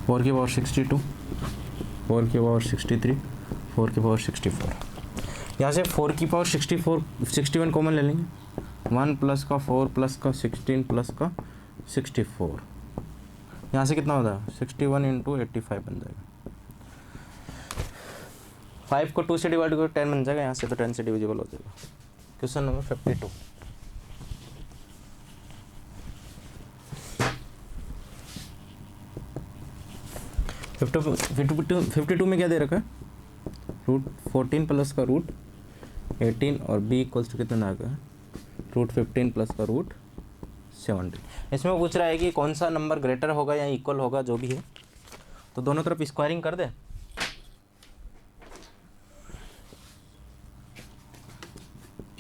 4 की पावर 62, 4 की पावर 63, 4 की पावर 64। यहाँ से 4 की पावर 64 61 कॉमन ले लेंगे, 1 प्लस का 4 प्लस का 16 प्लस का 64। यहाँ से कितना होता है 61 इंटू 85 बन जाएगा। 5 को 2 से डिवाइड करो 10 बन जाएगा, यहाँ से तो 10 से डिविजिबल हो जाएगा। Question number 52। फिफ्टी टू में क्या दे रखा है, रूट 14 प्लस का रूट 18 और b इक्वल्स टू कितना आ गया, रूट 15 प्लस का रूट 17। इसमें पूछ रहा है कि कौन सा नंबर ग्रेटर होगा या इक्वल होगा, जो भी है। तो दोनों तरफ स्क्वायरिंग कर दे।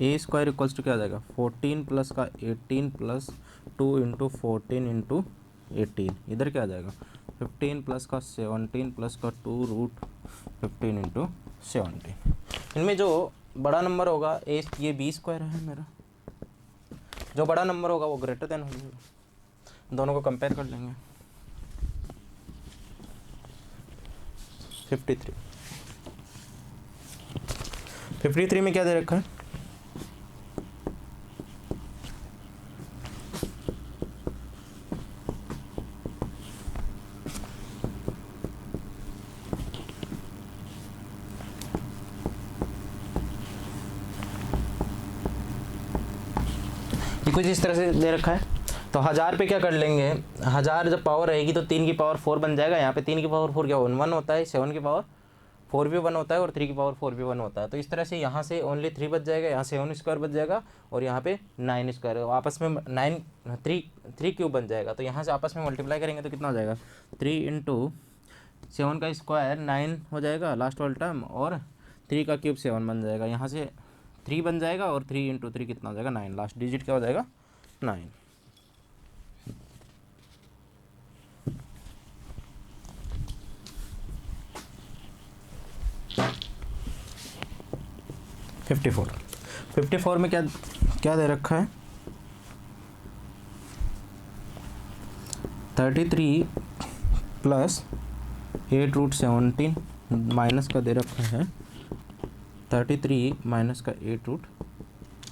ए स्क्वायर इक्वल्स टू क्या आ जाएगा 14 प्लस का 18 प्लस 2 इंटू 14 इंटू 18। इधर क्या आ जाएगा 15 प्लस का 17 प्लस का 2 रूट 15 इंटू 17। इनमें जो बड़ा नंबर होगा ये बी स्क्वायर है मेरा, जो बड़ा नंबर होगा वो ग्रेटर देन होगा। दोनों को कंपेयर कर लेंगे। 53 में क्या दे रखा है, कुछ इस तरह से दे रखा है। तो 1000 पे क्या कर लेंगे, 1000 जब पावर रहेगी तो 3 की पावर 4 बन जाएगा। यहाँ पे 3 की पावर 4 क्या 1 होता है, 7 की पावर 4 भी 1 होता है और 3 की पावर 4 भी 1 होता है। तो इस तरह से यहाँ से ओनली 3 बच जाएगा, यहाँ से 7 स्क्वायर बच जाएगा और यहाँ पे 9 स्क्वायर आपस में 3 क्यूब बन जाएगा। तो यहाँ से आपस में मल्टीप्लाई करेंगे तो कितना हो जाएगा 3 इंटू 7 का स्क्वायर 9 हो जाएगा लास्ट वाला टर्म, और 3 का क्यूब 7 बन जाएगा। यहाँ से 3 बन जाएगा और 3 इंटू 3 कितना हो जाएगा 9, लास्ट डिजिट क्या हो जाएगा 9। फिफ्टी फोर में क्या क्या दे रखा है 33 प्लस 8 रूट 17 माइनस का दे रखा है 33 माइनस का 8 रूट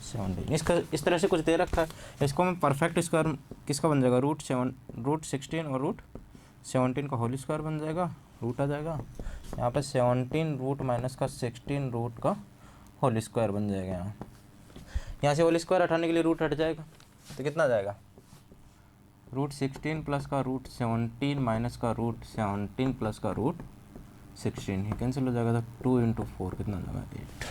17। इसका इस तरह से कुछ दे रखा है। इसको मैं परफेक्ट स्क्वायर किसका बन जाएगा रूट 16 और रूट 17 का होल स्क्वायर बन जाएगा, रूट आ जाएगा। यहाँ पे 17 रूट माइनस का 16 रूट का होल स्क्वायर बन जाएगा। यहाँ से होल स्क्वायर हटाने के लिए रूट हट जाएगा तो कितना आ जाएगा रूट 16 प्लस का रूट 17 माइनस का रूट 17 प्लस का रूट 16, ये कैंसिल हो जाएगा। तो 2 इंटू 4 कितना आ जाएगा 8।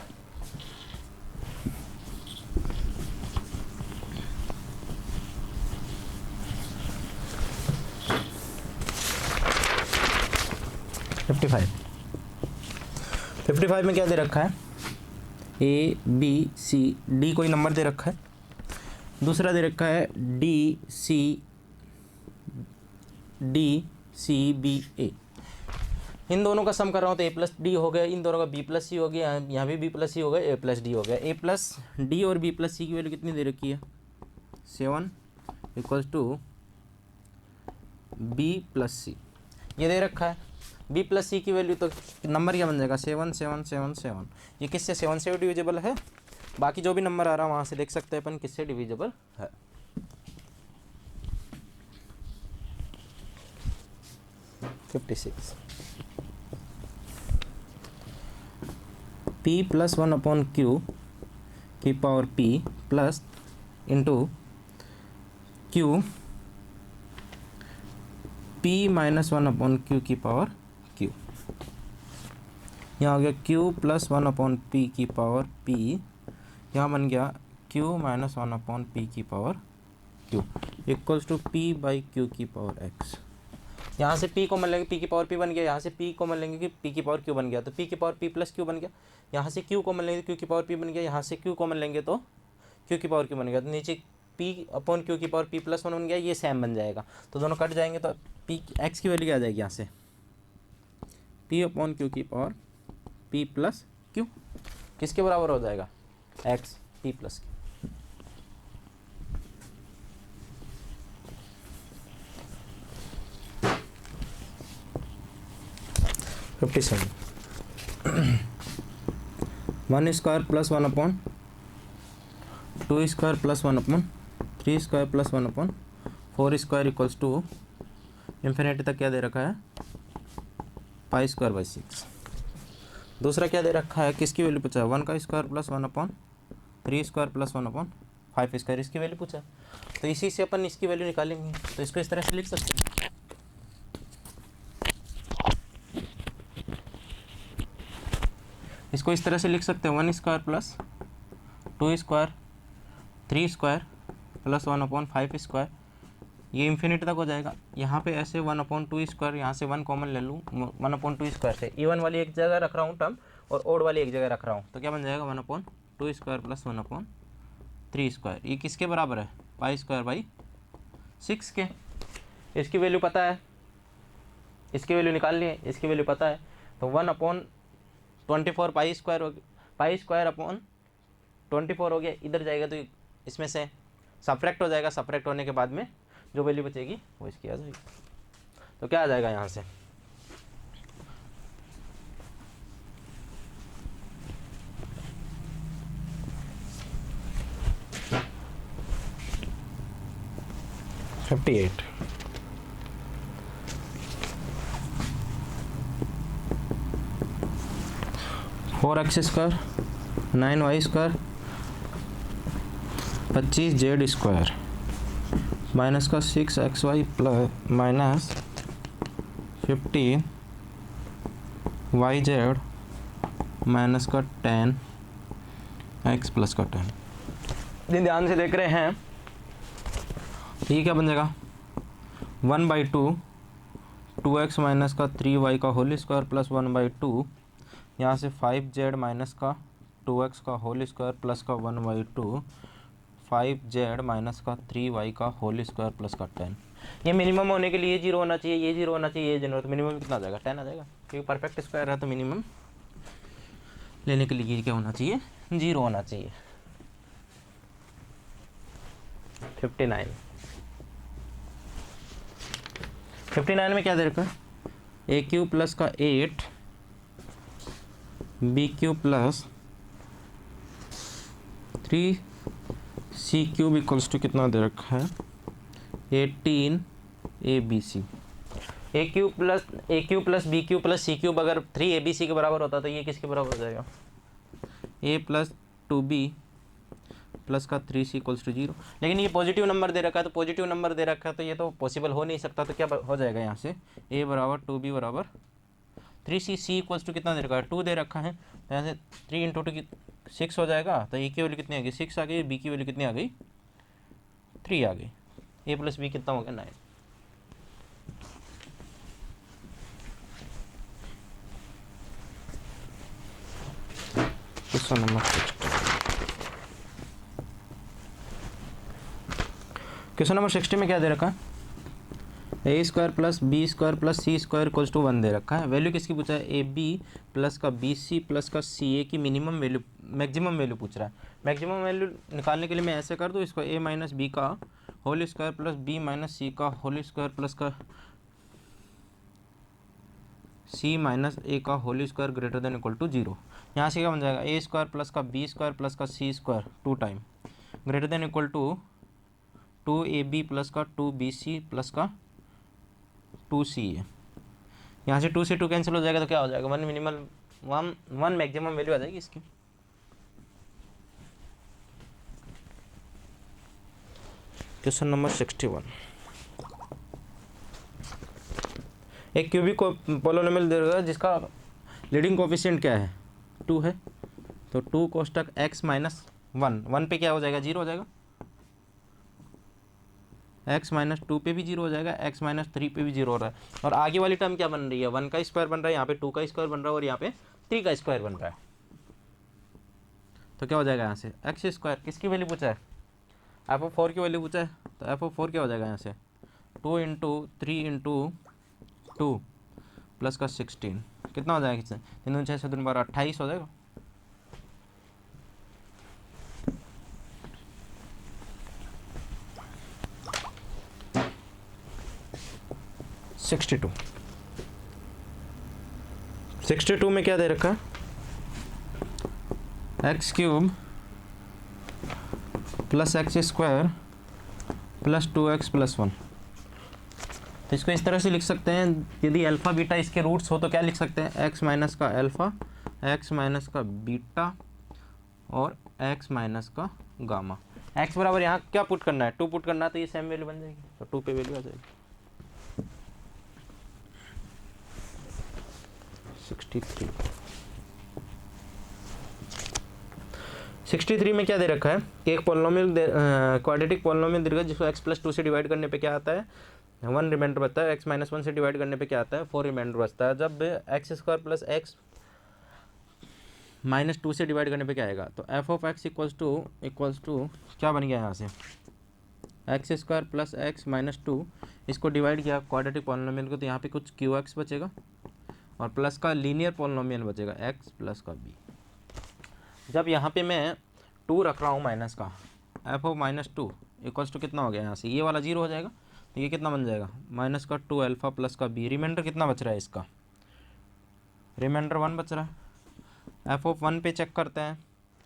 फिफ्टी फाइव में क्या दे रखा है ए बी सी डी कोई नंबर दे रखा है, दूसरा दे रखा है डी सी बी ए। इन दोनों का सम कर रहा हूँ तो ए प्लस डी हो गया, इन दोनों का बी प्लस सी हो गया, यहाँ भी बी प्लस सी हो गया, ए प्लस डी हो गया। ए प्लस डी और बी प्लस सी की वैल्यू कितनी दे रखी है 7 इक्वल्स टू बी प्लस सी, ये दे रखा है। बी प्लस सी की वैल्यू तो नंबर क्या बन जाएगा 7 7 7 7। ये किससे 7 से डिविजिबल है, बाकी जो भी नंबर आ रहा है वहाँ से देख सकते हैं अपन किससे डिविजिबल है। P प्लस 1 अपॉन क्यू की power P plus into q P minus 1 upon q की पावर Q। यहाँ हो गया Q प्लस 1 अपॉन P की पावर P, यहाँ बन गया Q माइनस 1 अपॉन P की power Q equals to P by Q की पावर X। यहाँ से P को मान लेंगे P की पावर P बन गया, यहाँ से P को मान लेंगे कि P की पावर Q बन गया तो P की पावर P प्लस Q बन गया। यहाँ से Q को मान लेंगे Q की पावर P बन गया, यहाँ से Q को मान लेंगे तो Q की पावर Q बन गया। तो नीचे P अपॉन Q की पावर P प्लस 1 बन गया, ये सेम बन जाएगा तो दोनों कट जाएंगे। तो P X की वैल्यू क्या आ जाएगी यहाँ से P अपॉन Q की पावर P प्लस Q किसके बराबर हो जाएगा X P plus Q। 57 1 square plus 1 upon 2 square plus 1 upon 3 square plus 1 upon 4 square equals to infinity तक क्या दे रखा है पाई स्क्वायर बाई 6। दूसरा क्या दे रखा है, किसकी वैल्यू पूछा है 1 का square plus 1 upon 3 square plus 1 upon 5 square, इसकी वैल्यू पूछा है। तो इसी से अपन इसकी वैल्यू निकालेंगे। तो इसको इस तरह से लिख सकते हैं, इसको इस तरह से लिख सकते हैं 1 square plus 2 square 3 square plus 1 upon 5 square, ये इन्फिनिटी तक हो जाएगा। यहाँ पे ऐसे 1 अपॉन 2 स्क्वायर, यहाँ से 1 कॉमन ले लूँ, 1 अपॉन 2 स्क्वायर से इवन वाली एक जगह रख रहा हूँ टर्म और ओड वाली एक जगह रख रहा हूँ, तो क्या बन जाएगा 1 upon 2 square plus 1 upon 3 square. ये किसके बराबर है पाई स्क्वायर बाई 6 के। इसकी वैल्यू पता है, इसकी वैल्यू निकाल लिए, इसकी वैल्यू पता है। तो 1 अपॉन 24 पाई स्क्वायर अपॉन 24 हो गया, इधर जाएगा तो इसमें से सब्ट्रैक्ट हो जाएगा, सब्ट्रैक्ट होने के बाद में जो वैल्यू बचेगी वो इसकी आ जाएगी। तो क्या आ जाएगा यहाँ से 58 4x square 9y square 25z square minus का 6xy plus minus 15yz minus का 10x प्लस का 10। ध्यान से देख रहे हैं, ये क्या बन जाएगा 1/2 2x माइनस का 3y का होल स्क्वायर प्लस 1/2, यहाँ से 5z माइनस का 2x का होल स्क्वायर प्लस का 1/2 5z माइनस का 3y का होल स्क्वायर प्लस का 10। ये मिनिमम होने के लिए 0 होना चाहिए, ये 0 होना चाहिए, ये 0, तो मिनिमम कितना आ जाएगा 10 आ जाएगा, क्योंकि परफेक्ट स्क्वायर है तो मिनिमम लेने के लिए क्या होना चाहिए 0 होना चाहिए। 59 में क्या दे रखा है ए क्यू प्लस का 8 b cube plus 3 c cube equals to कितना दे रखा है 18 a b c. A cube plus b cube plus c cube अगर 3 ए बी सी के बराबर होता तो ये किसके बराबर हो जाएगा ए प्लस 2b प्लस का 3c इक्वल्स टू 0। लेकिन ये पॉजिटिव नंबर दे रखा है, तो पॉजिटिव नंबर दे रखा है तो ये तो पॉसिबल हो नहीं सकता, तो क्या हो जाएगा यहाँ से a बराबर 2b बराबर 3c, c इक्वल्स टू कितना दे रखा है 2 दे रखा है, तो यहाँ से 3 इंटू 2 6 हो जाएगा। तो ए की वैल्यू कितनी आ गई 6 आ गई, बी की वैल्यू कितनी आ गई 3 आ गई, a प्लस बी कितना हो गया 9। क्वेश्चन नंबर 60 में क्या दे रखा है A square plus B square plus C square equals to 1 दे रखा है। वैल्यू किसकी पूछा है ए बी प्लस का बी सी प्लस का सी ए की मिनिमम वैल्यू मैक्सिमम वैल्यू पूछ रहा है। मैक्सिमम वैल्यू निकालने के लिए मैं ऐसे कर दूँ इसको ए माइनस बी का whole square plus B minus C का होल स्क्वायर प्लस का सी माइनस ए का whole square greater than equal to 0। यहाँ से क्या बन जाएगा ए स्क्वायर प्लस का बी स्क्वायर प्लस का C square 2 time greater than equal to 2ab plus का 2bc प्लस का 2ca। यहाँ से 2 से 2 कैंसिल हो जाएगा तो क्या हो जाएगा 1 मिनिमम 1 मैक्सिमम वैल्यू आ जाएगी इसकी। क्वेश्चन नंबर 61 एक क्यूबिक पोलिनोमियल दे रहा है जिसका लीडिंग कोफिशिएंट क्या है 2 है, तो 2 कोष्टक x माइनस 1 पे क्या हो जाएगा 0 हो जाएगा, x माइनस 2 पे भी 0 हो जाएगा, x माइनस 3 पे भी 0 हो रहा है। और आगे वाली टर्म क्या बन रही है 1 का स्क्वायर बन रहा है, यहाँ पे 2 का स्क्वायर बन रहा है और यहाँ पे 3 का स्क्वायर बन रहा है। तो क्या हो जाएगा यहाँ से एक्स स्क्वायर किसकी वैल्यू पूछा है f(4) की वैल्यू पूछा है, तो f(4) क्या हो जाएगा यहाँ से 2 इंटू 3 इंटू 2 प्लस का 16 कितना हो जाएगा इससे 3 6 7 12 28 हो जाएगा। 62 में क्या दे रखा है, x cube plus x square plus 2x plus 1। तो इसको इस तरह से लिख सकते हैं, यदि अल्फ़ा बीटा इसके रूट्स हो तो क्या लिख सकते हैं, x माइनस का अल्फ़ा, x माइनस का बीटा और x माइनस का गामा। x बराबर यहाँ क्या पुट करना है, 2 पुट करना है, तो ये सेम वैल्यू बन जाएगी, तो 2 पे वैल्यू आ जाएगी 63। 63 में क्या दे रखा है कि एक पोलिनोमियल क्वाड्रेटिक पोलिनोमियल दे रखा है जिसको x प्लस 2 से डिवाइड करने पे क्या आता है, 1 रिमाइंडर बचता है, x माइनस 1 से डिवाइड करने पे क्या आता है, 4 रिमाइंडर बचता है। जब x square plus x minus 2 से डिवाइड करने पे क्या आएगा, तो f of x equals to क्या बन गया यहाँ से, x square plus x minus 2, इसको डिवाइड किया क्वाड्रेटिक पोलिनोमियल को, तो यहाँ पे कुछ क्यू एक्स बचेगा और प्लस का लीनियर पोलिनोमियल बचेगा एक्स प्लस का बी। जब यहाँ पे मैं 2 रख रहा हूँ माइनस का, f of minus 2 equals to कितना हो गया, यहाँ से ये वाला 0 हो जाएगा, तो ये कितना बन जाएगा, माइनस का 2 अल्फ़ा प्लस का बी। रिमाइंडर कितना बच रहा है इसका, रिमाइंडर 1 बच रहा है। एफ ऑफ 1 पे चेक करते हैं,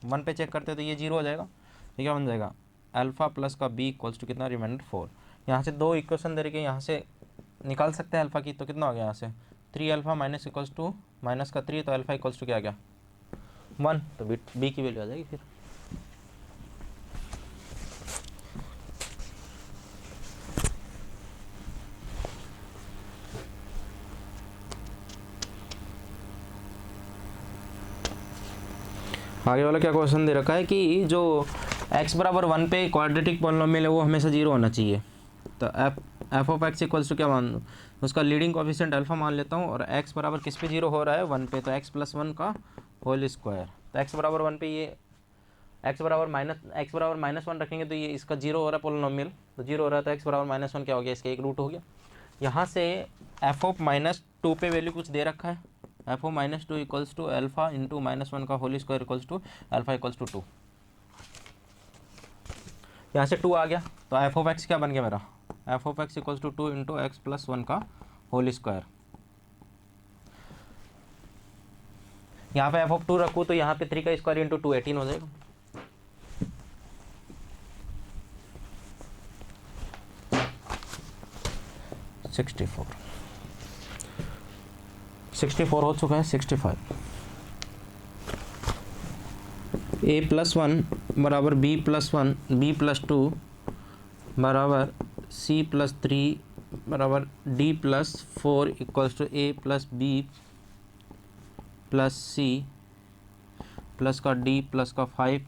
1 पे चेक करते हैं तो ये 0 हो जाएगा, तो क्या बन जाएगा, अल्फ़ा प्लस का बी इक्वल्स टू कितना, रिमाइंडर 4। यहाँ से 2 इक्वेशन दे रखे, यहाँ से निकाल सकते हैं अल्फ़ा की, तो कितना हो गया यहाँ से 3 alpha minus equals to minus का 3, तो अल्फ़ा इक्वल्स टू क्या आ गया 1, तो बी की वैल्यू आ जाएगी फिर। आगे वाला क्या क्वेश्चन दे रखा है कि जो x बराबर 1 पे क्वाड्रेटिक पॉलिनोमियल है वो हमेशा 0 होना चाहिए। तो f of x equals to क्या मान लूँ, उसका लीडिंग कोएफिशिएंट अल्फ़ा मान लेता हूँ, और x बराबर किस पे 0 हो रहा है, 1 पे, तो x प्लस 1 का होल स्क्वायर। तो x बराबर 1 पे ये x बराबर माइनस 1 रखेंगे तो ये इसका 0 हो रहा है पोलिनोमियल, तो 0 हो रहा है, तो x बराबर माइनस 1 क्या हो गया, इसका एक रूट हो गया। यहाँ से एफ ऑफ माइनस 2 पे वैल्यू कुछ दे रखा है, f of minus 2 equals to alpha into minus 1 का whole square equals to alpha equals to 2। यहाँ से 2 आ गया, तो एफ ऑफ एक्स क्या बन गया मेरा, f of x equals to 2 into x plus 1 का होल स्क्वायर। यहाँ पे एफ ऑफ 2 रखूँ तो यहाँ पे 3 का स्क्वायर इंटू 2 18 हो जाएगा। $64 हो चुका है। 65 a प्लस 1 बराबर b प्लस 1 b प्लस 2 बराबर c प्लस 3 बराबर d plus 4 equals to a plus b plus c plus का d प्लस का 5,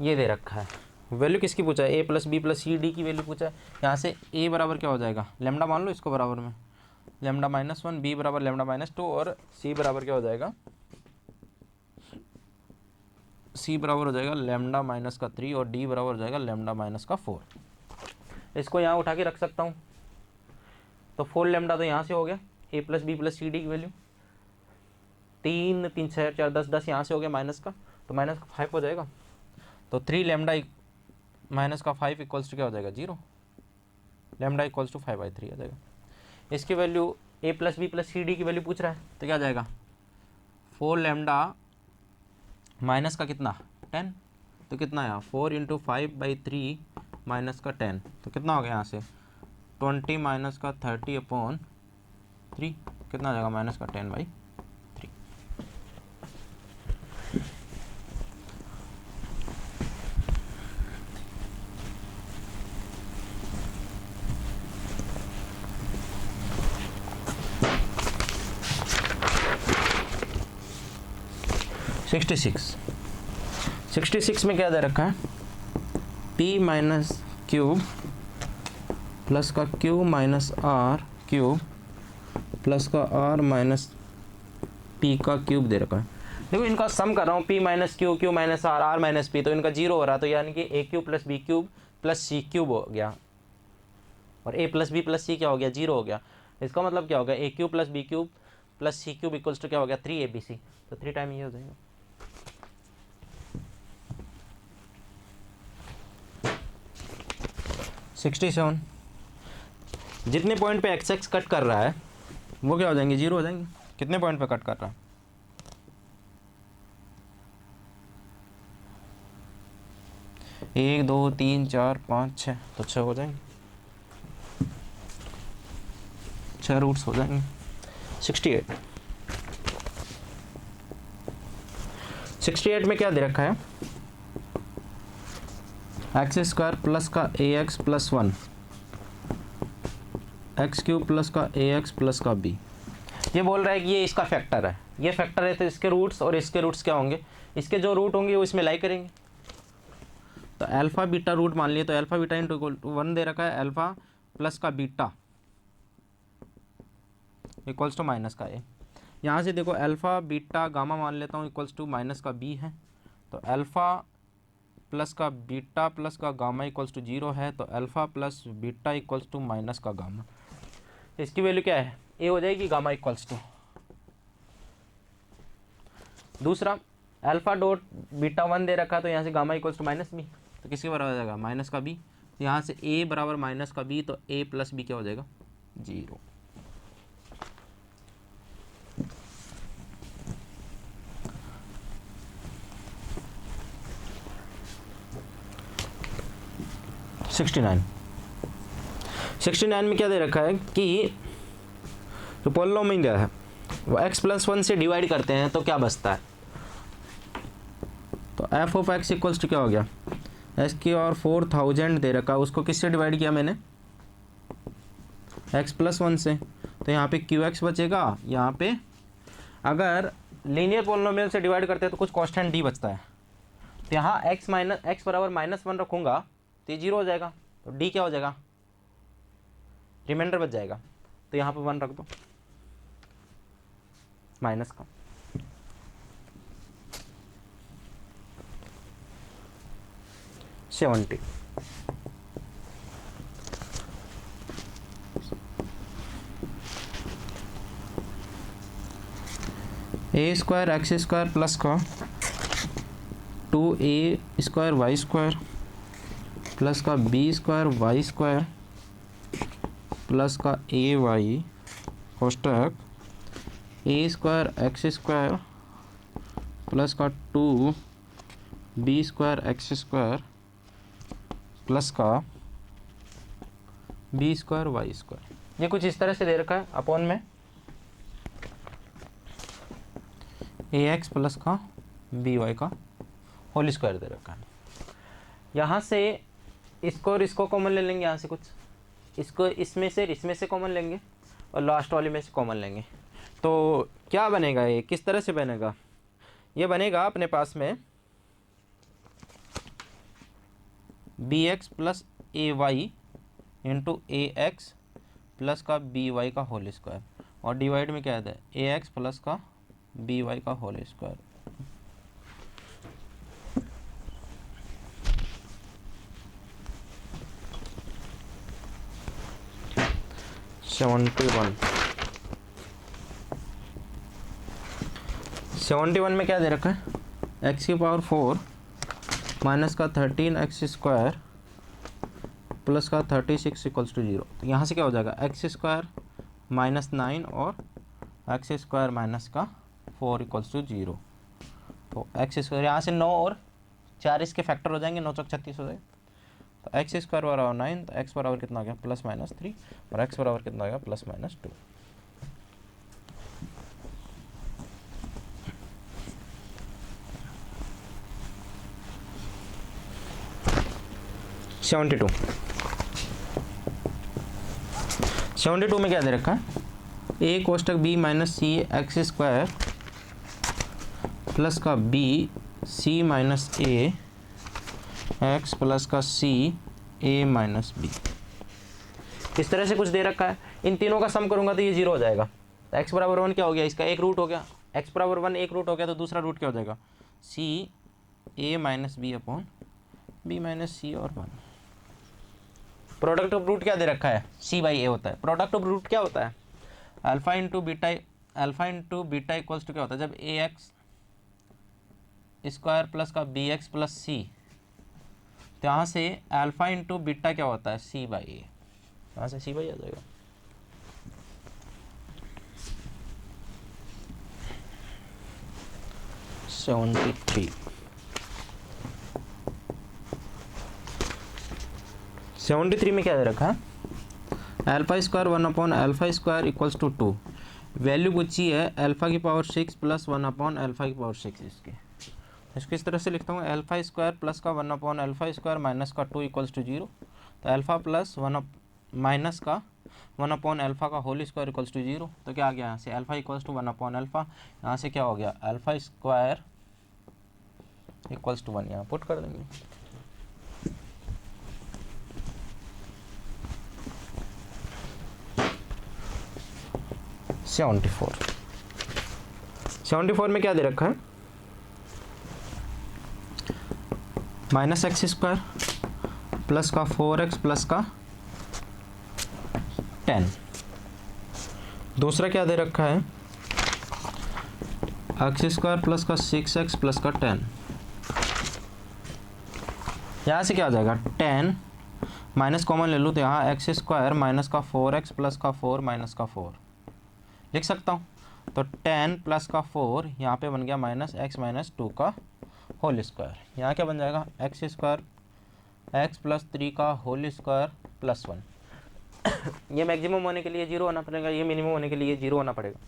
ये दे रखा है। वैल्यू किसकी पूछा है, a plus b plus c d की वैल्यू पूछा है। यहाँ से a बराबर क्या हो जाएगा, लेमडा मान लो इसको बराबर में, लेमडा माइनस 1, बी बराबर लेमडा माइनस 2 और सी बराबर क्या हो जाएगा, सी बराबर हो जाएगा लेमडा माइनस का 3 और डी बराबर हो जाएगा लेमडा माइनस का 4। इसको यहाँ उठा के रख सकता हूँ, तो 4 लेमडा तो यहाँ से हो गया, a plus b plus c d की वैल्यू 3 3 6 4 10 10 यहाँ से हो गया माइनस का, तो माइनस का 5 हो जाएगा, तो 3 लेमडा माइनस का 5 इक्वल्स टू क्या हो जाएगा 0, लेमडा इक्वल्स टू 5/3 आ जाएगा। इसकी value a plus b plus c d की वैल्यू पूछ रहा है, तो क्या जाएगा 4 लेमडा माइनस का कितना 10, तो कितना आया 4 इंटू 5/3 माइनस का 10, तो कितना हो गया यहाँ से 20 माइनस का 30/3, कितना आ जाएगा माइनस का 10/3। सिक्सटी सिक्स में क्या दे रखा है, p माइनस क्यूब प्लस का q minus r cube plus का r माइनस p का क्यूब दे रखा है। देखो इनका सम कर रहा हूँ, p minus q minus r minus p, तो इनका 0 हो रहा है, तो यानी कि a cube plus b cube plus c cube हो गया, और a plus b plus c क्या हो गया 0 हो गया। इसका मतलब क्या होगा, a cube plus b cube plus c cube equals to क्या हो गया 3abc, तो 3 टाइम ये हो जाएगा। $67, जितने पॉइंट पे एक्स एक्स कट कर रहा है वो क्या हो जाएंगे 0 हो जाएंगे, कितने पॉइंट पे कट कर रहा है? एक, दो, तीन, चार, पाँच, छः, तो 6 हो जाएंगे, 6 रूट्स हो जाएंगे। 68 68 में क्या दे रखा है? एक्स स्क्वायर प्लस का A X plus 1, X cube plus का ए एक्स प्लस का बी। ये बोल रहा है कि ये इसका फैक्टर है, ये फैक्टर है, तो इसके रूट्स और इसके रूट्स क्या होंगे? इसके जो रूट होंगे वो इसमें लाई करेंगे। तो अल्फ़ा बीटा रूट मान लिए, तो alpha beta into equal to 1 दे रखा है, अल्फ़ा प्लस का बीटा इक्वल्स टू माइनस का ए। यहाँ से देखो अल्फ़ा बीटा गामा मान लेता हूँ इक्वल्स टू माइनस का बी है, तो अल्फ़ा प्लस का बीटा प्लस का गामा इक्वल्स टू 0 है, तो alpha plus beta equals to minus का गामा। इसकी वैल्यू क्या है? ए हो जाएगी गामा इक्वल्स टू। दूसरा अल्फ़ा डॉट बीटा 1 दे रखा है, तो यहाँ से gamma equals to minus b, तो किसके बराबर हो जाएगा? माइनस का बी। यहाँ से ए बराबर माइनस का बी, तो ए प्लस बी क्या हो जाएगा? 0। सिक्सटी नाइन में क्या दे रखा है कि जो पॉलिनोमियल है वो x प्लस 1 से डिवाइड करते हैं तो क्या बचता है? तो f of x equals to क्या हो गया? एक्स की और 4000 दे रखा है, उसको किससे डिवाइड किया मैंने? x प्लस 1 से, तो यहाँ पे क्यू एक्स बचेगा। यहाँ पे अगर लीनियर पॉलिनोमियल से डिवाइड करते हैं तो कुछ कांस्टेंट डी बचता है, तो यहाँ x बराबर -1 रखूँगा तो ये 0 हो जाएगा, तो डी क्या हो जाएगा? रिमाइंडर बच जाएगा, तो यहाँ पे 1 रख दो माइनस का। Seventy A square X square plus का 2a square Y square plus का B square Y square plus का ए वाई कोष्टक A square X square plus का 2b square X square plus का बी स्क्वायर वाई स्क्वायर। ये कुछ इस तरह से दे रखा है अपॉन में ए एक्स प्लस का बी वाई का होल स्क्वायर दे रखा है। यहाँ से इसको और इसको कॉमन ले लेंगे, यहाँ से कुछ इसको इसमें से कॉमन लेंगे और लास्ट वाले में से कॉमन लेंगे, तो क्या बनेगा? ये किस तरह से बनेगा? ये बनेगा अपने पास में बी एक्स प्लस ए वाई इंटू ए एक्स प्लस का बी वाई का होल स्क्वायर, और डिवाइड में क्या आता है? ए एक्स प्लस का बी वाई का होल स्क्वायर। सेवेंटी वन में क्या दे रखा है? एक्स की पावर 4 माइनस का 13x स्क्वायर प्लस का 36 इक्वल्स टू 0। तो यहाँ से क्या हो जाएगा? एक्स स्क्वायर माइनस 9 और एक्स स्क्वायर माइनस का 4 इक्वल्स टू 0। तो एक्स स्क्वायर यहाँ से 9 और 4 इसके फैक्टर हो जाएंगे, 9 चौक 36 हो जाएगा। तो एक्स स्क्वायर बराबर 9, तो एक्स बराबर कितना आ गया? +-3, और एक्स बराबर कितना आ गया? +-2। सेवेंटी टू में क्या दे रखा है? ए कोष्टक बी माइनस सी एक्स स्क्वायर प्लस का बी सी माइनस ए एक्स प्लस का सी ए माइनस बी। इस तरह से कुछ दे रखा है। इन तीनों का सम करूंगा तो ये 0 हो जाएगा। तो एक्स बराबर 1 क्या हो गया? इसका एक रूट हो गया। एक्स बराबर 1 एक रूट हो गया, तो दूसरा रूट क्या हो जाएगा? C A minus B upon B minus C और 1। प्रोडक्ट ऑफ रूट क्या दे रखा है? सी बाई ए होता है। प्रोडक्ट ऑफ रूट क्या होता है? Alpha into beta equals to क्या होता है? जब ए एक्स स्क्वायर प्लस का बी एक्स प्लस सी, तो यहाँ से अल्फा इंटू बीटा क्या होता है? C by a. यहाँ से सी बाई आ जाएगा। 73 73 में क्या दे रखा है, alpha square 1/α² equals to 2। Value पूछी है अल्फा की पावर 6 प्लस 1/α की पावर 6 इसके। इसको इस तरह से लिखता हूँ, अल्फा स्क्वायर प्लस का 1/α² माइनस का 2 इक्वल्स टू 0। तो अल्फा प्लस 1 माइनस का 1/α का होल स्क्वायर इक्वल्स टू 0। तो क्या आ गया यहाँ से, अल्फा इक्वल्स टू 1/α। यहाँ से क्या हो गया, अल्फा स्क्वायर इक्वल्स टू 1, यहाँ पुट कर देंगे। सेवेंटी फोर में क्या दे रखा है, माइनस एक्स स्क्वायर प्लस का 4x प्लस का 10। दूसरा क्या दे रखा है, एक्स स्क्वायर प्लस का 6x प्लस का 10। यहाँ से क्या आ जाएगा, 10 माइनस कॉमन ले लूँ तो यहाँ एक्स स्क्वायर माइनस का 4x प्लस का 4 माइनस का 4 लिख सकता हूँ। तो 10 प्लस का 4 यहाँ पे बन गया माइनस एक्स माइनस 2 का होल स्क्वायर। यहाँ क्या बन जाएगा, एक्स स्क्वायर एक्स प्लस 3 का होल स्क्वायर प्लस 1। ये मैक्सिमम होने के लिए 0 होना पड़ेगा, ये मिनिमम होने के लिए 0 होना पड़ेगा।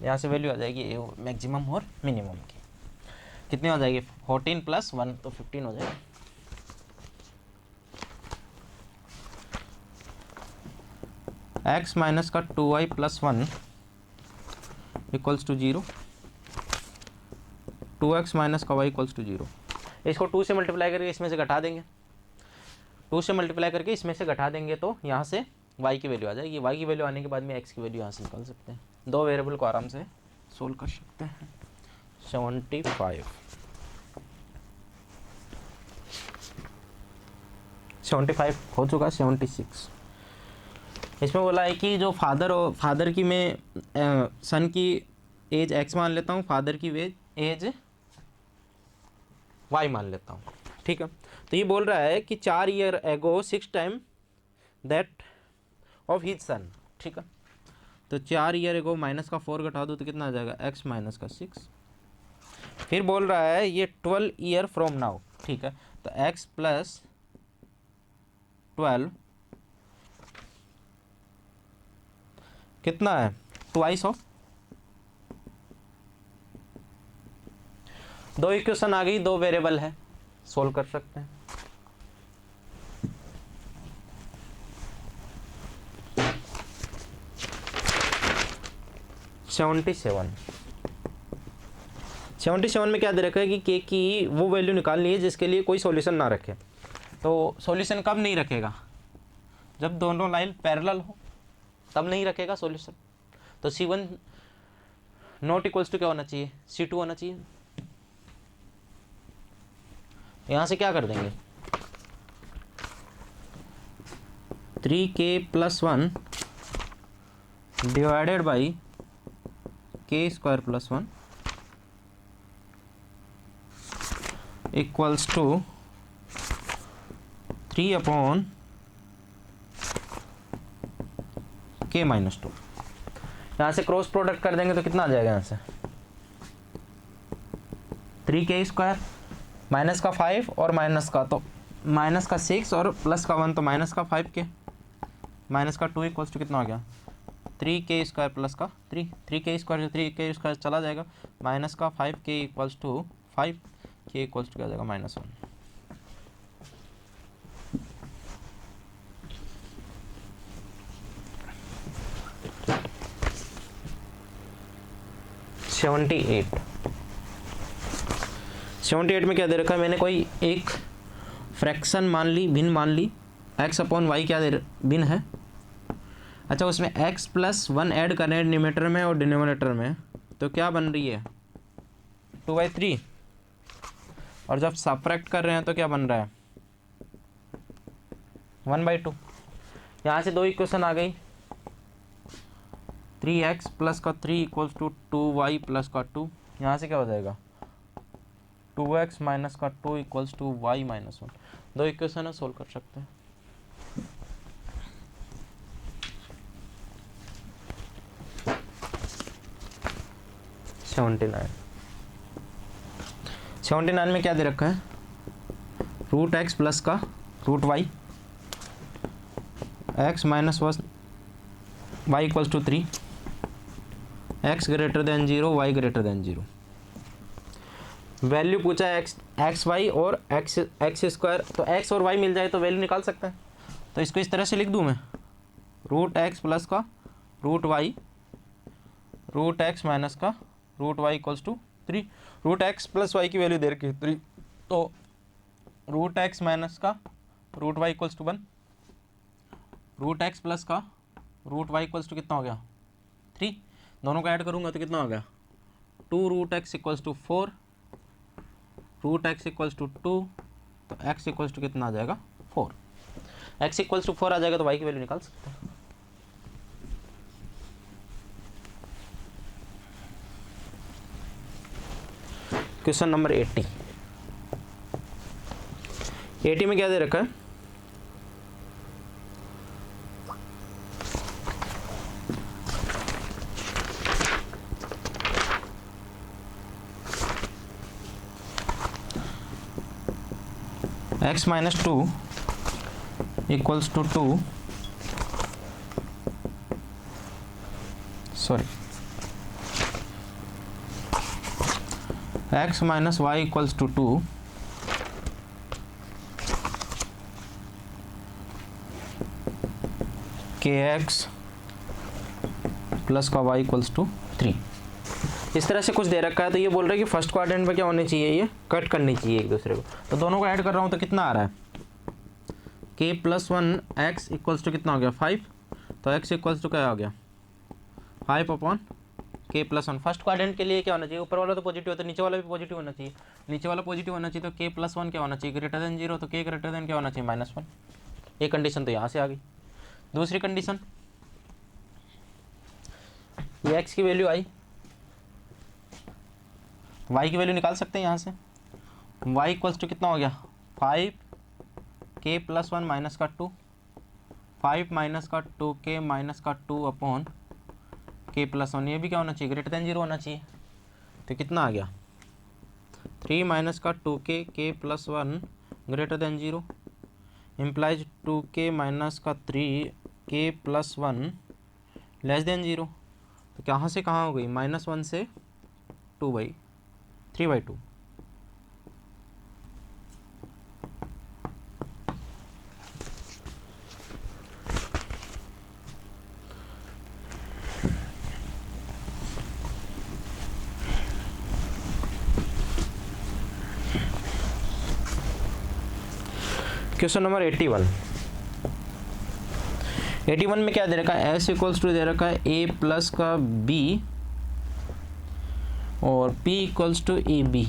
यहाँ से वैल्यू आ जाएगी ये मैक्सिमम और मिनिमम की। कितनी हो जाएगी, 14 प्लस 1 तो 15 हो जाएगी। एक्स माइनस का 2y प्लस 1 इक्वल्स टू 0। 2x माइनस का y इक्वल्स टू 0। इसको 2 से मल्टीप्लाई करके इसमें से घटा देंगे, 2 से मल्टीप्लाई करके इसमें से घटा देंगे तो यहाँ से y की वैल्यू आ जाएगी। y की वैल्यू आने के बाद में x की वैल्यू यहाँ से निकाल सकते हैं। दो वेरिएबल को आराम से सोल्व कर सकते हैं। 75 हो चुका, 76। इसमें बोला है कि जो फादर की मैं सन की एज x मान लेता हूँ, फादर की एज y मान लेता हूँ, ठीक है। तो ये बोल रहा है कि 4 year ago 6 time that of his son, ठीक है। तो 4 ईयर एगो माइनस का 4 घटा दो तो कितना आ जाएगा, x माइनस का 6। फिर बोल रहा है ये 12 ईयर फ्रॉम नाउ, ठीक है। तो x प्लस 12 कितना है, ट्वाइस ऑफ। दो इक्वेशन आ गई, दो वेरिएबल है, सोल्व कर सकते हैं। सेवेंटी सेवन में क्या दे रखा है कि के की वो वैल्यू निकालनी है जिसके लिए कोई सॉल्यूशन ना रखे। तो सॉल्यूशन कब नहीं रखेगा, जब दोनों लाइन पैरेलल हो तब नहीं रखेगा सॉल्यूशन। तो C1 नॉट इक्वल्स टू क्या होना चाहिए, C2 होना चाहिए। यहाँ से क्या कर देंगे, 3k plus 1 divided by k square plus 1 equals to 3 upon k minus 2। यहाँ से क्रॉस प्रोडक्ट कर देंगे तो कितना आ जाएगा, यहाँ से 3k स्क्वायर माइनस का 5 और माइनस का, तो माइनस का 6 और प्लस का 1 तो माइनस का 5k माइनस का 2 इक्वल्स टू कितना हो गया, 3k स्क्वायर प्लस का 3k स्क्वायर, 3k स्क्वायर चला जाएगा, माइनस का 5k equals to 5k equals to क्या जाएगा, -1। 78 में क्या दे रखा है, मैंने कोई एक फ्रैक्शन मान ली, भिन्न मान ली, x अपॉन वाई क्या भिन्न है। अच्छा, उसमें x प्लस 1 ऐड करना है न्यूमरेटर में और डिनोमिनेटर में, तो क्या बन रही है 2/3। और जब सब्ट्रैक्ट कर रहे हैं तो क्या बन रहा है 1/2। यहाँ से दो इक्वेशन आ गई, 3x प्लस का 3 इक्वल्स टू 2y प्लस का 2। यहाँ से क्या हो जाएगा 2x माइनस का 2 इक्वल्स टू y माइनस 1। दो इक्वेशन है, सोल्व कर सकते हैं। 79 में क्या दे रखा है, रूट एक्स प्लस का root y, x minus y equals to 3, x greater than 0, y greater than 0। Value पूछा है एक्स वाई और एक्स स्क्वायर, तो एक्स और वाई मिल जाए तो वैल्यू निकाल सकते हैं। तो इसको इस तरह से लिख दूँ मैं, रूट एक्स प्लस का root Y, root X minus का root Y equals to 3। Root x plus Y की वैल्यू दे रखी है 3, तो रूट एक्स माइनस का root Y equals to 1, root x plus का रूट वाई इक्वल्स टू कितना हो गया 3, दोनों को ऐड करूँगा तो कितना हो गया 2 root x equals to 4, root x equals to 2, तो एक्स इक्वल्स टू कितना आ जाएगा 4। एक्स इक्वल्स टू 4 आ जाएगा तो वाई की वैल्यू निकाल सकते हैं। Question number 80। 80 में क्या दे रखा है, x minus 2 equals to 2, sorry x minus y equals to 2, के एक्स प्लस का वाई इक्वल्स टू 3। इस तरह से कुछ दे रखा है। तो ये बोल रहा है कि फर्स्ट क्वाड्रेंट में क्या होनी चाहिए, ये कट करनी चाहिए एक दूसरे को। तो दोनों को ऐड कर रहा हूँ तो कितना आ रहा है, k plus 1 x equals to कितना हो गया 5, तो x इक्वल्स टू क्या हो गया 5 upon k plus 1। First quadrant के लिए क्या होना चाहिए, ऊपर वाला तो पॉजिटिव होता है, नीचे वाला भी पॉजिटिव होना चाहिए। नीचे वाला पॉजिटिव होना चाहिए तो k प्लस 1 क्या होना चाहिए ग्रेटर देन 0, तो k ग्रेटर देन क्या होना चाहिए -1। एक कंडीशन तो यहाँ से आ गई। दूसरी कंडीशन, ये x की वैल्यू आई, y की वैल्यू निकाल सकते हैं यहाँ से। y इक्वल्स टू कितना हो गया 5 k प्लस 1 माइनस का 2, 5 माइनस का 2k माइनस का 2 अपॉन k प्लस 1, ये भी क्या होना चाहिए ग्रेटर देन 0 होना चाहिए। तो कितना आ गया 3 माइनस का 2k k plus 1 greater than 0 implies 2k minus का 3k प्लस 1 लेस देन 0। तो कहाँ से कहाँ हो गई -1 से 3/2। क्वेश्चन नंबर 81 में क्या दे रखा है, s इक्वल्स टू दे रखा है a प्लस का b और p equals to a b.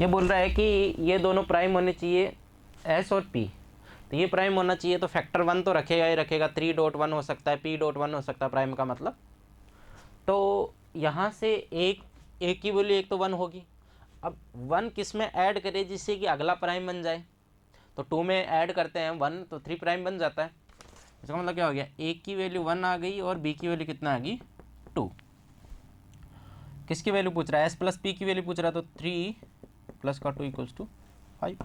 ये बोल रहा है कि ये दोनों प्राइम होने चाहिए s और p, तो ये प्राइम होना चाहिए तो फैक्टर 1 तो रखेगा ही रखेगा, 3.1 हो सकता है, p.1 हो सकता है प्राइम का मतलब। तो यहाँ से एक की वैल्यू एक तो 1 होगी। अब 1 किस में ऐड करें जिससे कि अगला प्राइम बन जाए, तो 2 में ऐड करते हैं 1 तो 3 प्राइम बन जाता है। इसका मतलब क्या हो गया, a की वैल्यू 1 आ गई और b की वैल्यू कितना आ गई 2। किसकी वैल्यू पूछ रहा है, s प्लस p की वैल्यू पूछ रहा है, तो 3 प्लस का 2 equals to 5।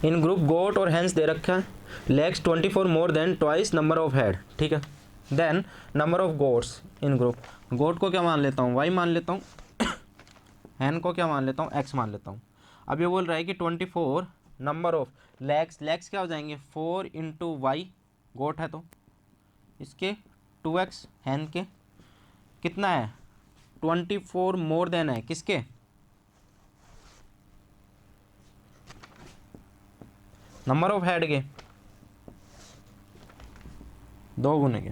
In group goat और हैंस दे रखा है, legs 24 more than twice number of head, ठीक है। Then number of goats in group, goat को क्या मान लेता हूँ y मान लेता हूँ, हैन को क्या मान लेता हूँ x मान लेता हूँ। अब ये बोल रहा है कि 24 नंबर ऑफ लेग्स क्या हो जाएंगे 4 इंटू वाई, गोट है तो इसके 2x, हैन के कितना है 24 मोर देन है किसके, नंबर ऑफ हेड के 2 गुने के।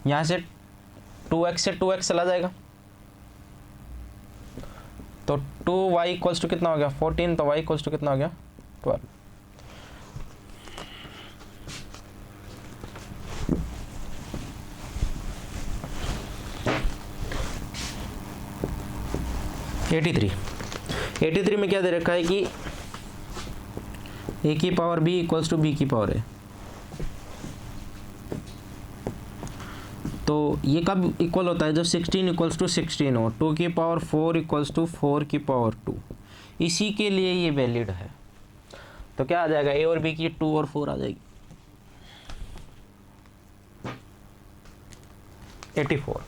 यहाँ से 2x से 2x चला जाएगा तो 2y इक्वल्स टू कितना हो गया 14, तो y इक्वल्स टू कितना हो गया 12। 83 में क्या दे रखा है कि a की power b equals to b की पावर a। तो ये कब इक्वल होता है? जब 16 इक्वल्स टू 16 हो, 2 की पावर 4 इक्वल्स टू 4 की पावर 2। इसी के लिए ये वैलिड है। तो क्या आ जाएगा? a और b की 2 और 4 आ जाएगी 84।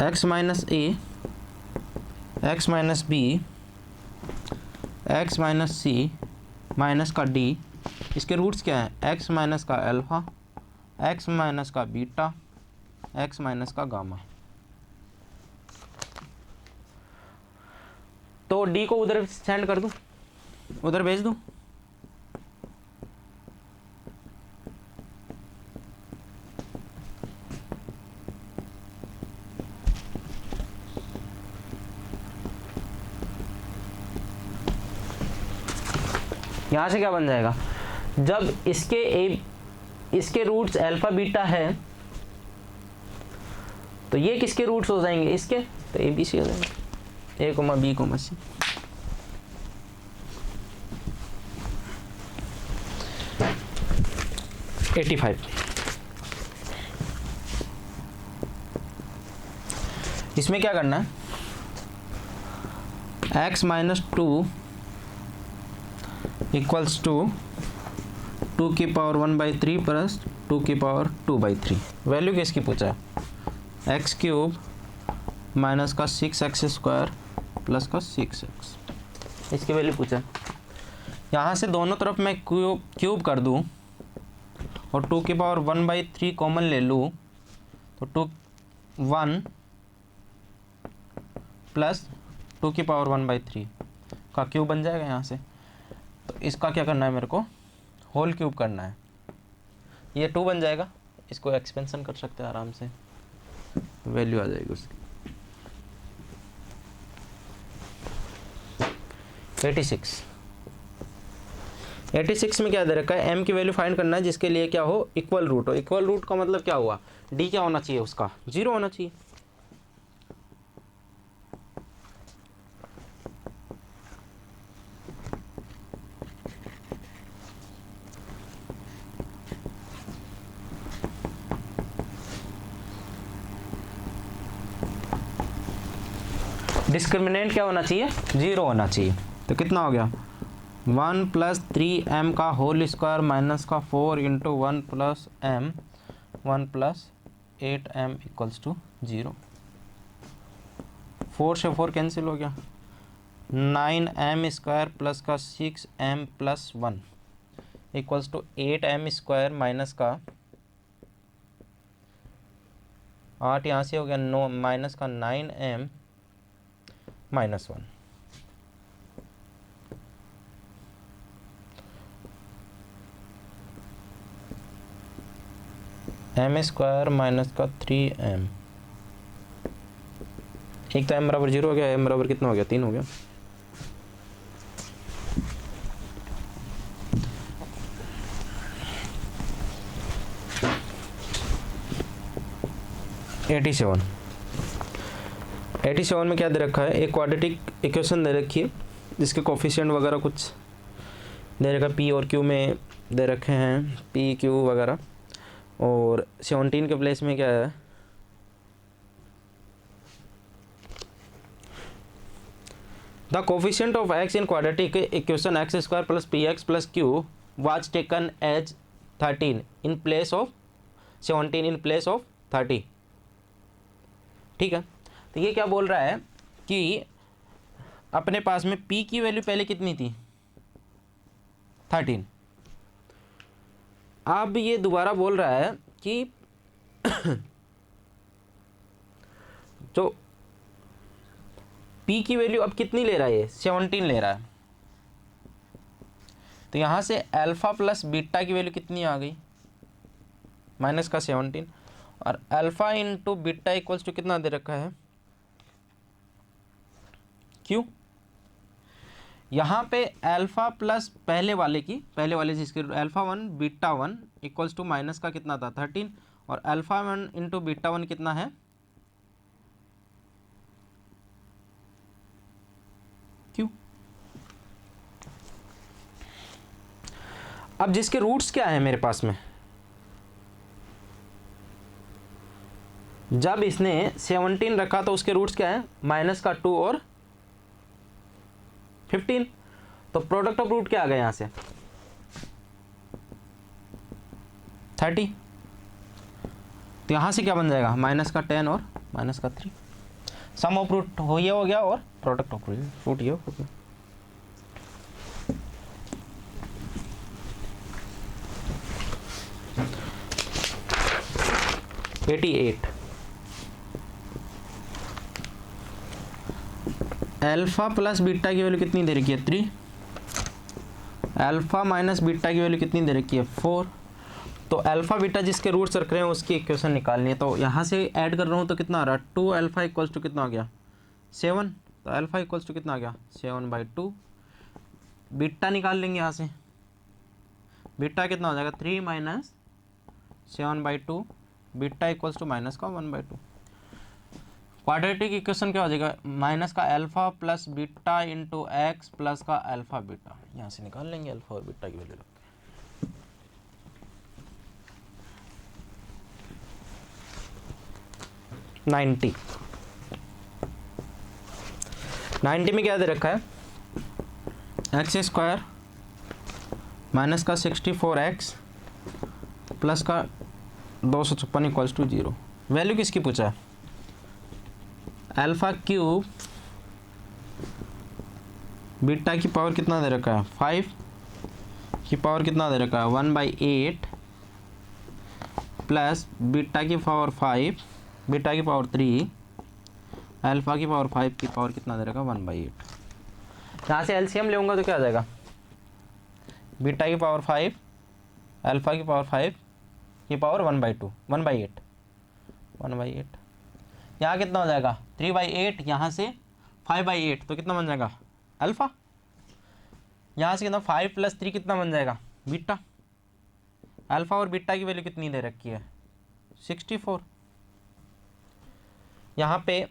x minus a, x minus b, x minus c minus का d, इसके रूट्स क्या हैं? x माइनस का अल्फा, x माइनस का बीटा, x माइनस का गामा। तो d को उधर सेंड कर दूं, उधर भेज दूं। यहाँ से क्या बन जाएगा? जब इसके रूट्स अल्फा बीटा है तो ये किसके रूट्स हो जाएंगे? इसके। तो ए बी सी हो जाएंगे, a comma b comma c. इसमें क्या करना है? x माइनस 2 इक्वल्स टू 2 की पावर 1/3 प्लस 2 की पावर 2/3। वैल्यू किसकी पूछा है? एक्स क्यूब माइनस का 6x स्क्वायर प्लस का 6x, इसकी वैल्यू पूछा है। यहाँ से दोनों तरफ मैं क्यूब कर दूँ और 2 की पावर 1/3 कॉमन ले लूँ तो 1 प्लस 2 की पावर 1/3 का क्यूब बन जाएगा यहाँ से। तो इसका क्या करना है? मेरे को होल क्यूब करना है। ये 2 बन जाएगा, इसको एक्सपेंशन कर सकते हैं आराम से, वैल्यू आ जाएगी उसकी 86 में क्या दे रखा है? m की वैल्यू फाइंड करना है जिसके लिए क्या हो? इक्वल रूट हो। इक्वल रूट का मतलब क्या हुआ? d क्या होना चाहिए? उसका 0 होना चाहिए। डिस्क्रिमिनेंट क्या होना चाहिए? 0 होना चाहिए। तो कितना हो गया? 1 प्लस 3m का होल स्क्वायर माइनस का 4 into 1 plus m 1 plus 8m equals to 0। 4 से 4 कैंसिल हो गया, 9m स्क्वायर प्लस का 6m plus 1 equals to 8m square minus का 8 यहाँ से हो गया 9 माइनस का 9m minus 1। m square minus का 3m, एक तो m बराबर 0 हो गया, m बराबर कितना हो गया? 3 हो गया। एटी सेवन में क्या दे रखा है? एक क्वाड्रेटिक इक्वेशन दे रखी है जिसके कोफिशिएंट वगैरह कुछ दे रखा है, p और q में दे रखे हैं, p q वगैरह। और 17 के प्लेस में क्या है? The coefficient of x in quadratic equation x square plus px plus q was taken as 13 in place of 17 in place of 30। ठीक है, तो ये क्या बोल रहा है कि अपने पास में p की वैल्यू पहले कितनी थी? 13। अब ये दोबारा बोल रहा है कि जो p की वैल्यू अब कितनी ले रहा है? ये 17 ले रहा है। तो यहाँ से अल्फा प्लस बीटा की वैल्यू कितनी आ गई? माइनस का 17। और alpha into beta equals to कितना दे रखा है? क्यों? यहाँ पे अल्फा प्लस पहले वाले जिसके alpha 1 beta 1 equals to minus का कितना था? 13। और अल्फा 1 इंटू बीटा 1 कितना है? अब जिसके रूट्स क्या है मेरे पास में, जब इसने 17 रखा तो उसके रूट्स क्या है, माइनस का 2 और 15, तो प्रोडक्ट ऑफ रूट क्या आ गया यहां से 30, तो यहां से क्या बन जाएगा माइनस का 10 और माइनस का 3, सम ऑफ रूट हो ये हो गया और प्रोडक्ट ऑफ रूट ये हो गया। एट अल्फा प्लस बीटा की वैल्यू कितनी दे रखी है 3, अल्फा माइनस बीटा की वैल्यू कितनी दे रखी है 4, तो अल्फा बीटा जिसके रूट्स रख रहे हैं उसकी इक्वेशन निकालनी है। तो यहाँ से ऐड कर रहा हूँ तो कितना आ रहा है 2 अल्फा इक्वल्स टू कितना आ गया 7, तो अल्फा इक्वल्स टू कितना आ गया 7/2। बीटा निकाल लेंगे यहाँ से, बीटा कितना हो जाएगा 3 minus 7/2, beta equals to minus का 1/2। क्वाड्रेटिक इक्वेशन क्या हो जाएगा माइनस का alpha plus beta into x plus का अल्फा बीटा, यहाँ से निकाल लेंगे अल्फा और बीटा की वैल्यू। 90 में क्या दे रखा है एक्स स्क्वायर माइनस का 64x प्लस का 256 इक्वल्स टू 0। वैल्यू किसकी पूछा है अल्फा क्यूब बीटा की पावर कितना दे रखा है 5 की पावर कितना दे रखा है 1/8 प्लस बीटा की पावर 5 बीटा की पावर 3 अल्फा की पावर 5 की पावर कितना दे रखा है 1/8। यहाँ से एलसीएम लेऊंगा तो क्या आ जाएगा बीटा की पावर 5 अल्फा की पावर 5 की पावर 1/8 यहाँ कितना हो जाएगा 3/8, यहाँ से 5/8 तो कितना बन जाएगा अल्फा, यहाँ से कितना 5 + 3 कितना बन जाएगा बीटा। अल्फा और बीटा की वैल्यू कितनी दे रखी है 64, यहाँ पे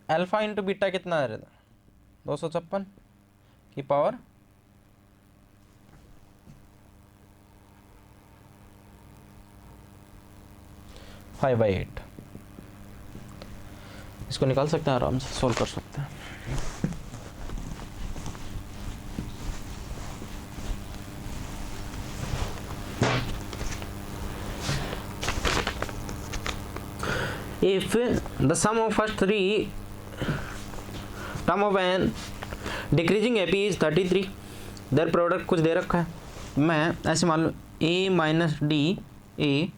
अल्फा इंटू बीटा कितना दे रहा था 256 की पावर 5/8। इसको निकाल सकते हैं, आराम से सॉल्व कर सकते हैं। If the sum of first three term of an decreasing AP is 33, their product कुछ दे रखा है, मैं ऐसे मान लो A minus D A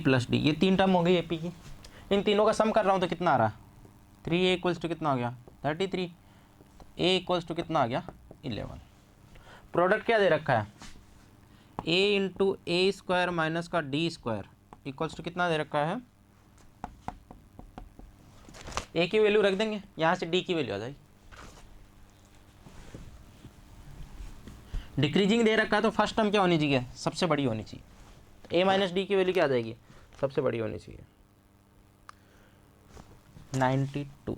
plus D, ये 3 टर्म हो गई एपी की, इन तीनों का सम कर रहा हूँ तो कितना आ रहा है 3A इक्वल्स टू कितना हो गया 33, A इक्वल्स टू कितना आ गया 11। प्रोडक्ट क्या दे रखा है A into A square minus का डी स्क्वायर इक्वल्स टू कितना दे रखा है, ए की वैल्यू रख देंगे, यहाँ से डी की वैल्यू आ जाएगी। डिक्रीजिंग दे रखा है तो फर्स्ट टर्म क्या होनी चाहिए सबसे बड़ी होनी चाहिए, ए माइनस डी की वैल्यू क्या आ जाएगी सबसे बड़ी होनी चाहिए 92।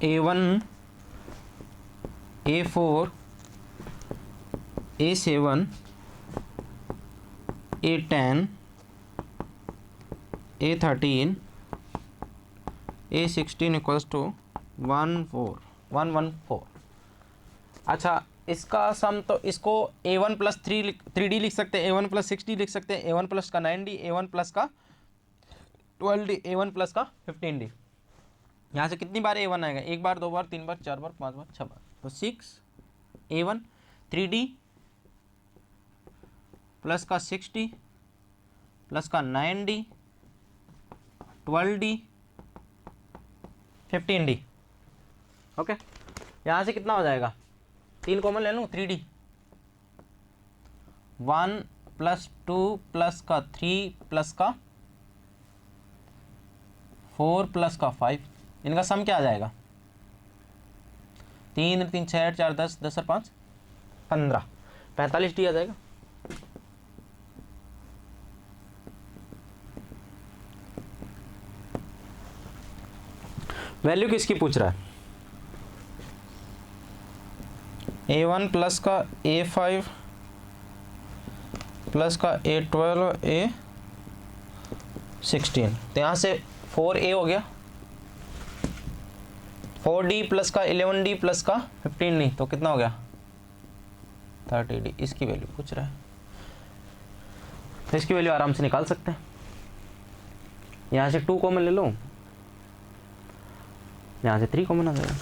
A1 A4 A7 A10 A13 A16 equals to 114। अच्छा इसका सम तो इसको A1 + 3D लिख सकते हैं, A1 + 6D लिख सकते हैं, A1 प्लस का 9D, A1 प्लस का 12D, A1 प्लस का 15D। यहाँ से कितनी बार A1 आएगा 1 बार 2 बार 3 बार 4 बार 5 बार 6 बार, तो 6 A1 3D प्लस का 6D प्लस का 9D 12D 15D। ओके यहाँ से कितना हो जाएगा 3 कॉमन ले लूँ 3D 1 + 2 प्लस का 3 प्लस का 4 प्लस का 5, इनका सम क्या आ जाएगा 3 3 6 8 4 10 10 और 5 15 45D आ जाएगा। वैल्यू किसकी पूछ रहा है A1 प्लस का A5 प्लस का A12 A16, तो यहाँ से 4A हो गया, 4D प्लस का 11D प्लस का 15D, तो कितना हो गया 30D। इसकी वैल्यू पूछ रहा है, तो इसकी वैल्यू आराम से निकाल सकते हैं। यहाँ से 2 कॉमन ले लो, यहाँ से 3 कॉमन आ जाएगा।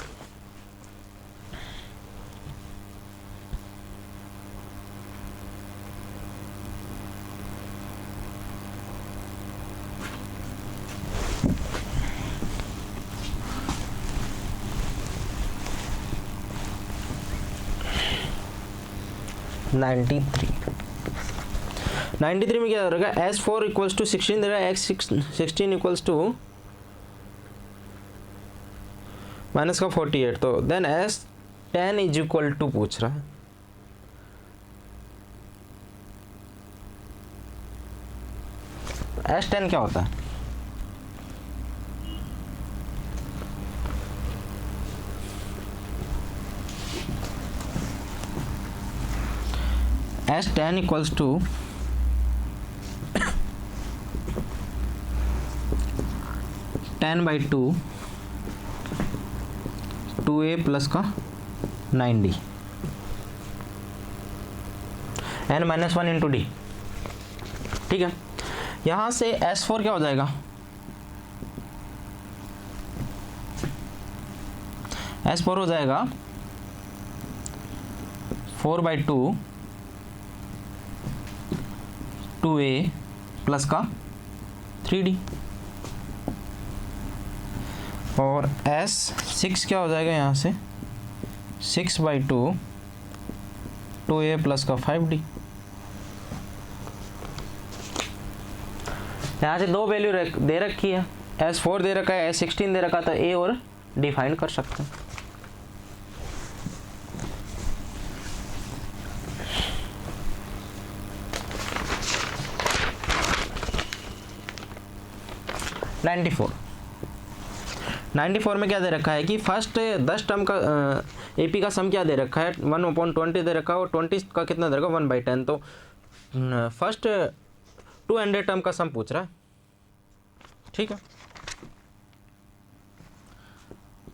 नाइन्टी थ्री में क्या रहेगा, S4 इक्वल्स टू 16 दे रहा है, X16 इक्वल्स टू माइनस का 48, तो then S10 is equal to पूछ रहा है। S10 क्या होता है, S10 equals to 10/2 2A plus का 9D n minus 1 into D. ठीक है, यहाँ से S4 क्या हो जाएगा, S4 हो जाएगा 4/2 2A प्लस का 3D, और S6 क्या हो जाएगा यहाँ से 6/2 2A प्लस का 5D। यहाँ से दो वैल्यू दे रखी है, S4 दे रखा है, S16 दे रखा, तो A और D फाइंड कर सकते हैं। नाइन्टी फोर में क्या दे रखा है कि फर्स्ट 10 टर्म का AP का सम क्या दे रखा है, 1/20 दे रखा है, और 20 का कितना दे रखा है 1/10, तो फर्स्ट 200 टर्म का सम पूछ रहा है। ठीक है,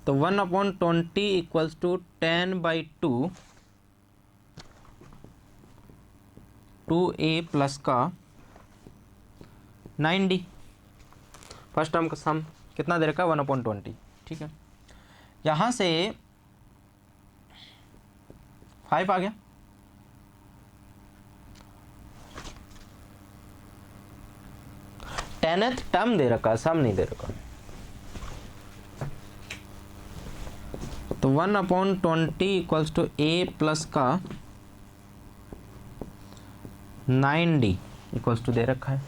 तो 1/20 इक्वल्स टू 10/2 2A प्लस का 9D, फर्स्ट टर्म का सम कितना दे रखा है 1/20। ठीक है, यहाँ से 5 आ गया, टेनथ टर्म दे रखा है, सम नहीं दे रखा, तो 1/20 इक्वल्स टू A प्लस का 9D इक्वल्स टू दे रखा है,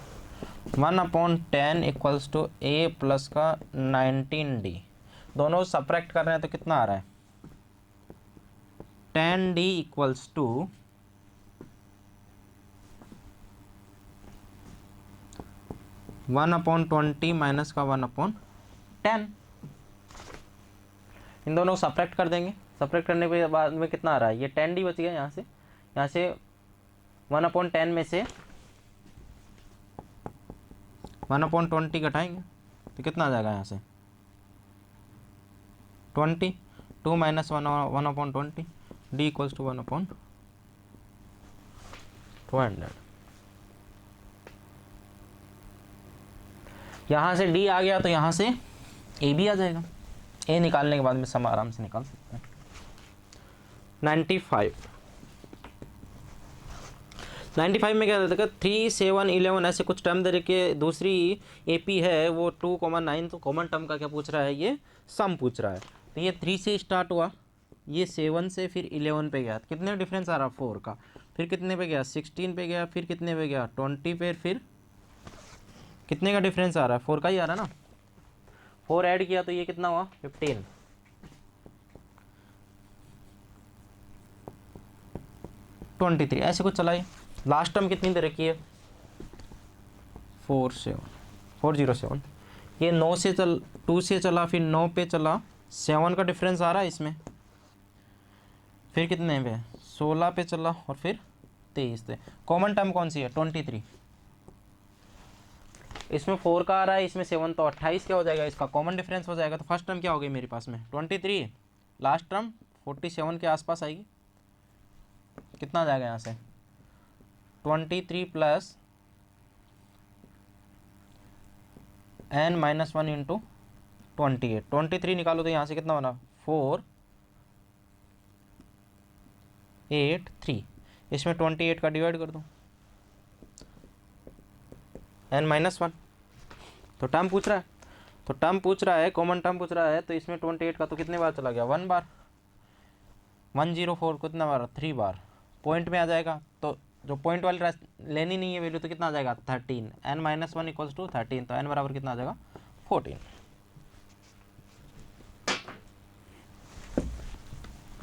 1/10 इक्वल्स टू A प्लस का 19D, दोनों सब्ट्रैक्ट कर रहे हैं तो कितना आ रहा है 10D इक्वल्स टू 1/20 माइनस का 1/10, इन दोनों को सब्ट्रैक्ट कर देंगे, सब्ट्रैक्ट करने के बाद में कितना आ रहा है, ये 10D बच गया, यहाँ से 1/10 में से 1/20 घटाएंगे तो कितना आ जाएगा, यहाँ से 20, 2 माइनस 1/20, D इक्वल्स टू 1/200। यहाँ से D आ गया तो यहाँ से A भी आ जाएगा, A निकालने के बाद में सम आराम से निकाल सकते हैं। 95 में क्या रहता है 3, 7, 11 ऐसे कुछ टर्म दे के, दूसरी AP है वो 2,9, तो कॉमन टर्म का क्या पूछ रहा है, ये सम पूछ रहा है। तो ये 3 से स्टार्ट हुआ, ये 7 से फिर 11 पे गया, कितने डिफरेंस आ रहा 4 का, फिर कितने पे गया 16 पे गया, फिर कितने पे गया 20 पे, फिर कितने का डिफरेंस आ रहा है 4 का ही आ रहा है ना, 4 ऐड किया तो ये कितना हुआ 15, ऐसे कुछ चलाइए। लास्ट टर्म कितनी दे रखी है 407, ये 9 से 2 से चला, फिर 9 पे चला, 7 का डिफरेंस आ रहा है इसमें, फिर कितने पे 16 पे चला और फिर 23 पे। कॉमन टर्म कौन सी है 23, इसमें 4 का आ रहा है, इसमें 7, तो 28 क्या हो जाएगा, इसका कॉमन डिफरेंस हो जाएगा। तो फर्स्ट टर्म क्या हो गई मेरे पास में 23, लास्ट टर्म 47 के आसपास आएगी। कितना आ जाएगा यहाँ से 23 प्लस n-1 इंटू 28, 23 निकालो तो यहाँ से कितना बना 4 8 3, इसमें 28 का डिवाइड कर दो n-1, तो टर्म पूछ रहा है, तो टर्म पूछ रहा है, कॉमन टर्म पूछ रहा है, तो इसमें 28 का तो कितने बार चला गया 1 बार, 104 कितना बार 3 बार, पॉइंट में आ जाएगा। तो जो पॉइंट वाली लेनी नहीं है वैल्यू तो कितना आ जाएगा 13, n-1 इक्वल्स टू 13, तो n बराबर कितना आ जाएगा 14।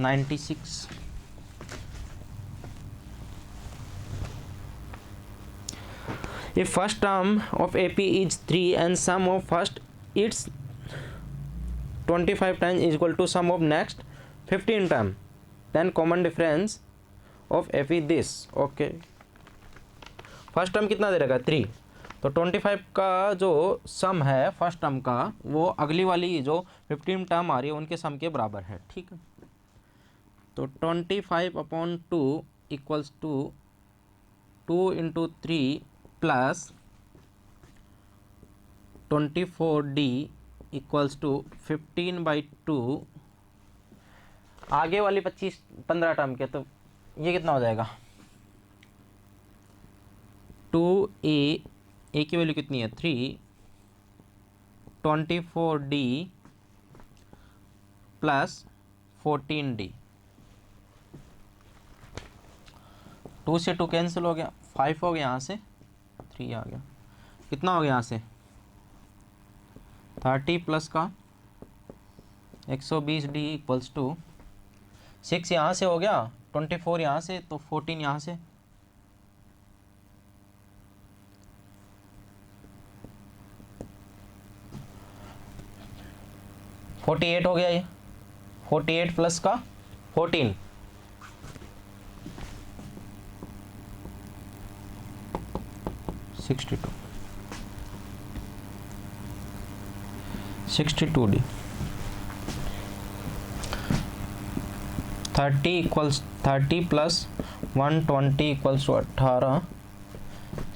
96 If first term of AP is 3 and sum of first its 25 times is equal to sum of next 15 term, then common difference of AP is this. Okay, first term कितना दे रखा 3, तो 25 का जो सम है फर्स्ट टर्म का वो अगली वाली जो 15 टर्म आ रही है उनके सम के बराबर है। ठीक है, तो 25/2 equals to 2 into 3 plus 24D equals to 15/2, आगे वाली 15 टर्म के, तो ये कितना हो जाएगा 2A, ए की वैल्यू कितनी है 3, 24D प्लस 14D, 2 से 2 कैंसिल हो गया, 5 हो गया, यहाँ से 3 आ गया, कितना हो गया यहाँ से 30 प्लस का 120D इक्वल्स टू 6 यहाँ से हो गया, 24 यहाँ से, तो 14 यहाँ से, $48 हो गया ये, 48 प्लस का 14, 62D, 30 प्लस 120 इक्वल्स टू 18,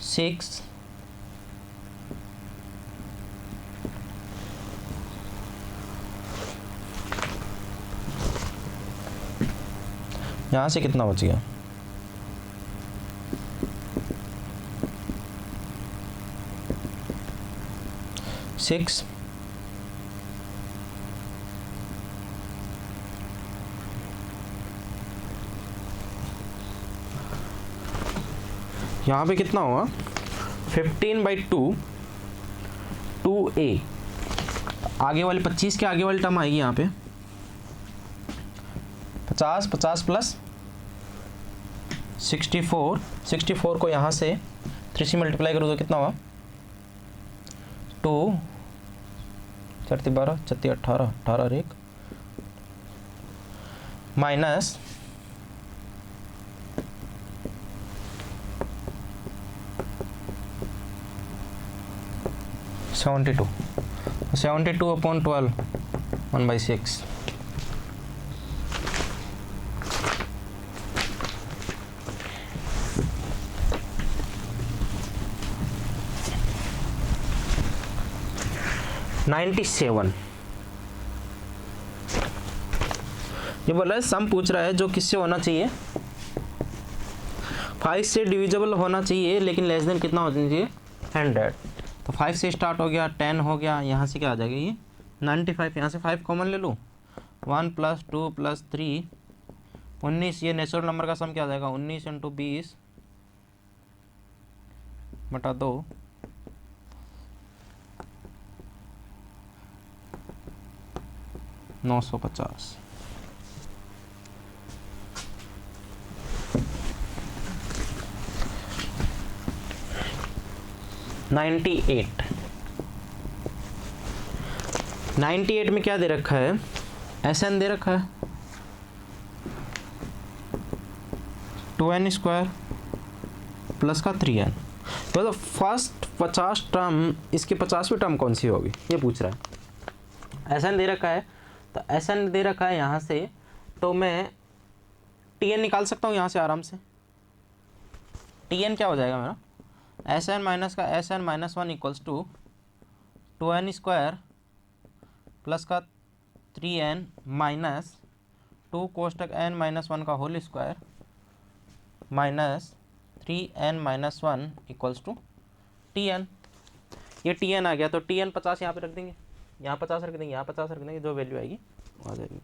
6 यहाँ से कितना बच गया 6, यहाँ पे कितना होगा 15/2 2A, आगे वाली 25 के आगे वाली टर्म आएगी यहाँ पे 50 प्लस 64 को यहाँ से 3 से मल्टीप्लाई करो तो कितना होगा 2 4 12 36 18 18 1 माइनस 72/12 1/6, ये बोला है सम पूछ रहा है जो किससे होना चाहिए 5 से डिविजिबल होना चाहिए, लेकिन लेस देन कितना होना चाहिए 100। तो 5 से स्टार्ट हो गया 10 हो गया, यहाँ से क्या आ जाएगा ये 95, यहाँ से 5 कॉमन ले लूँ 1 + 2 + 3 19, ये नेचुरल नंबर का सम क्या आ जाएगा 19 × 20 बटा 2 950। $98 में क्या दे रखा है SN दे रखा है, 2n² प्लस का 3n। तो फर्स्ट 50 टर्म, इसकी 50वीं टर्म कौन सी होगी ये पूछ रहा है। Sn दे रखा है, तो Sn दे रखा है यहाँ से, तो मैं Tn निकाल सकता हूँ यहाँ से आराम से। Tn क्या हो जाएगा मेरा, Sn माइनस का Sn minus 1 equals to 2n² plus का 3n माइनस 2 कोष्टक n माइनस 1 का whole square minus 3n minus 1 equals to Tn। ये Tn आ गया, तो Tn 50 यहाँ पे रख देंगे, यहाँ 50 रख देंगे, यहाँ 50 रख देंगे, जो वैल्यू आएगी आ जाएगी।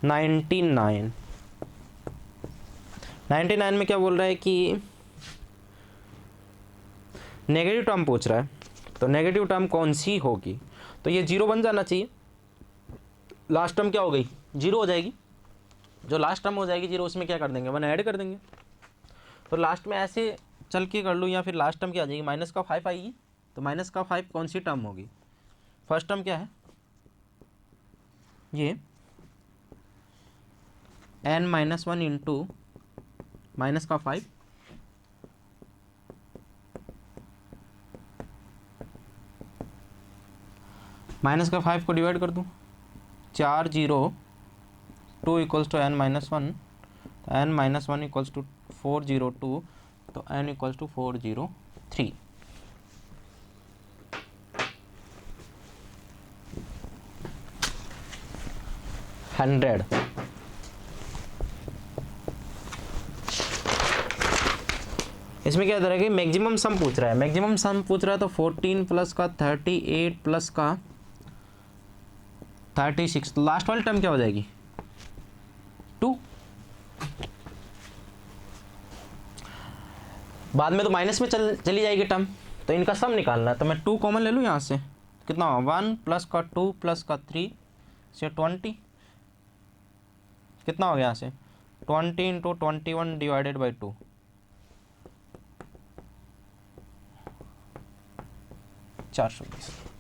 $99 में क्या बोल रहा है कि नेगेटिव टर्म पूछ रहा है, तो नेगेटिव टर्म कौन सी होगी, तो ये 0 बन जाना चाहिए। लास्ट टर्म क्या हो गई, 0 हो जाएगी। जो लास्ट टर्म हो जाएगी 0, उसमें क्या कर देंगे, 1 ऐड कर देंगे। तो लास्ट में ऐसे चल के कर लूँ, या फिर लास्ट टर्म क्या आ जाएगी, माइनस का 5 आएगी। तो माइनस का 5 कौन सी टर्म होगी, फर्स्ट टर्म क्या है, ये n माइनस 1 इंटू माइनस का 5 माइनस का 5 को डिवाइड कर दूँ, 4 0 2 इक्वल्स टू n माइनस 1, तो n माइनस 1 इक्वल्स टू 402, तो n इक्वल्स टू 403। हंड्रेड। इसमें क्या तरह की मैक्सिमम सम पूछ रहा है, मैक्सिमम सम पूछ रहा है, तो 14 प्लस का 38 प्लस का 36, लास्ट वाली टर्म क्या हो जाएगी 2। बाद में तो माइनस में चली जाएगी टर्म, तो इनका सम निकालना है, तो मैं 2 कॉमन ले लूँ यहाँ से, कितना होगा 1 प्लस का 2 प्लस का 3 से 20, कितना हो गया यहाँ से 20 इंटू 21 डिवाइडेड बाई 2, 420।